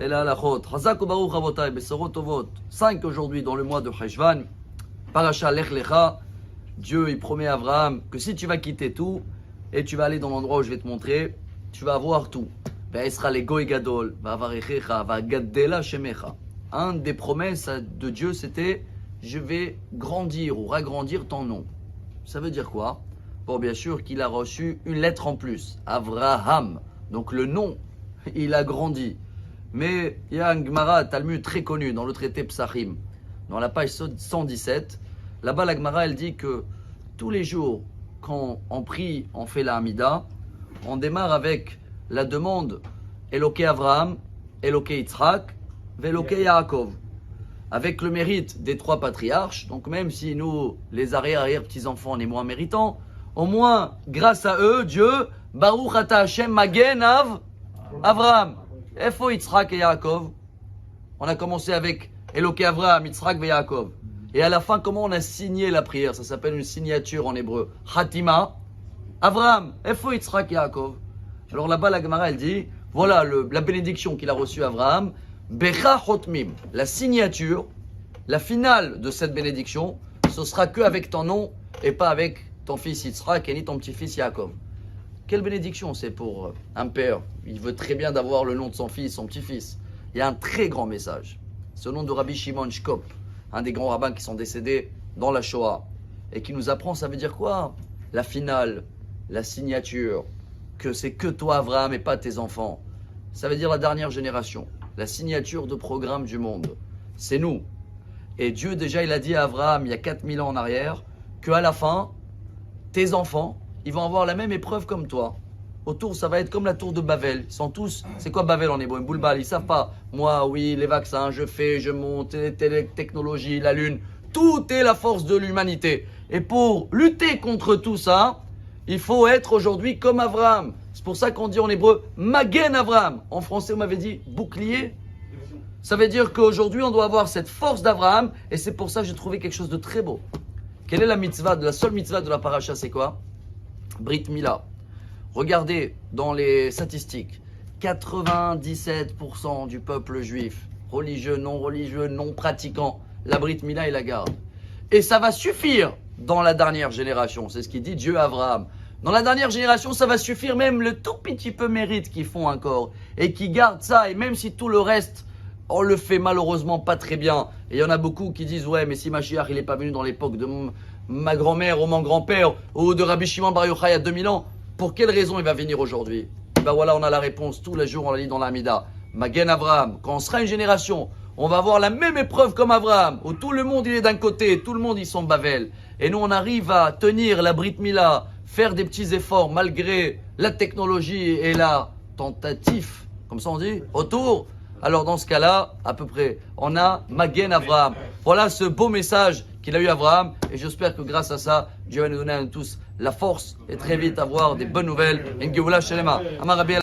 et la halachot. Chazak ubaruch avotai, besorot tovot. 5 aujourd'hui dans le mois de Cheshvan. Parasha Lech Lecha. Dieu, il promet à Abraham que si tu vas quitter tout et tu vas aller dans l'endroit où je vais te montrer, tu vas avoir tout. Ve'esra le goy gadol, va'avarechecha, va'gaddela shemecha. Un des promesses de Dieu, c'était je vais grandir ou ragrandir ton nom. Ça veut dire quoi? Bon, bien sûr qu'il a reçu une lettre en plus, Avraham. Donc le nom, il a grandi. Mais il y a un Gemara Talmud très connu dans le traité Psachim, dans la page 117. Là-bas, la Gemara, elle dit que tous les jours, quand on prie, on fait la Hamida, on démarre avec la demande Eloké Avraham, Eloké Yitzhak, Veloké Yaakov. Avec le mérite des 3 patriarches, donc même si nous, les arrière-petits-enfants, on est moins méritants, au moins, grâce à eux, Dieu, Baruch Ata Hashem Magen Avraham. Efo Yitzhak et Yaakov. On a commencé avec Eloké Avraham, Yitzhak et Yaakov. Et à la fin, comment on a signé la prière? Ça s'appelle une signature en hébreu. Hatima, Avraham, Efo Yitzhak et Yaakov. Alors là-bas, la Gemara, elle dit, voilà la bénédiction qu'il a reçue Avraham. Becha Hotmim, la signature, la finale de cette bénédiction, ce sera que avec ton nom et pas avec ton fils Yitzhak et ni ton petit-fils Yaakov. Quelle bénédiction c'est pour un père. Il veut très bien d'avoir le nom de son fils, son petit-fils. Il y a un très grand message. C'est le nom de Rabbi Shimon Shkop, un des grands rabbins qui sont décédés dans la Shoah et qui nous apprend, ça veut dire quoi? La finale, la signature, que c'est que toi Avraham et pas tes enfants. Ça veut dire la dernière génération. La signature de programme du monde. C'est nous. Et Dieu, déjà, il a dit à Abraham, il y a 4000 ans en arrière, qu'à la fin, tes enfants, ils vont avoir la même épreuve comme toi. Autour, ça va être comme la tour de Babel. Ils sont tous, c'est quoi Babel en hébreu? Boulbal, ils savent pas. Moi, oui, les vaccins, je monte, les technologies, la lune. Tout est la force de l'humanité. Et pour lutter contre tout ça, il faut être aujourd'hui comme Abraham. C'est pour ça qu'on dit en hébreu Magen Avraham. En français, on m'avait dit bouclier. Ça veut dire qu'aujourd'hui, on doit avoir cette force d'Avraham. Et c'est pour ça que j'ai trouvé quelque chose de très beau. Quelle est la mitzvah, la seule mitzvah de la paracha, c'est quoi? Brit Mila. Regardez dans les statistiques. 97% du peuple juif, religieux, non pratiquant, la Brit Mila, il la garde. Et ça va suffire dans la dernière génération. C'est ce qu'il dit Dieu à Avraham. Dans la dernière génération, ça va suffire, même le tout petit peu mérite qu'ils font encore et qui gardent ça. Et même si tout le reste, on le fait malheureusement pas très bien. Et il y en a beaucoup qui disent, ouais, mais si Mashiach, il n'est pas venu dans l'époque de ma grand-mère ou mon grand-père ou de Rabbi Shimon Bar Yochai il y a 2000 ans, pour quelle raison il va venir aujourd'hui? Ben voilà, on a la réponse. Tous les jours, on la lit dans l'Amida. Magen Avraham, quand on sera une génération, on va avoir la même épreuve comme Avraham, où tout le monde il est d'un côté, tout le monde ils sont Bavel. Et nous, on arrive à tenir la Brit Mila, faire des petits efforts malgré la technologie et la tentative, comme ça on dit, autour. Alors dans ce cas-là, à peu près, on a Magen Avraham. Voilà ce beau message qu'il a eu Avraham. Et j'espère que grâce à ça, Dieu va nous donner à nous tous la force et très vite avoir des bonnes nouvelles. Une Geoula Shelema. Amar Rabbi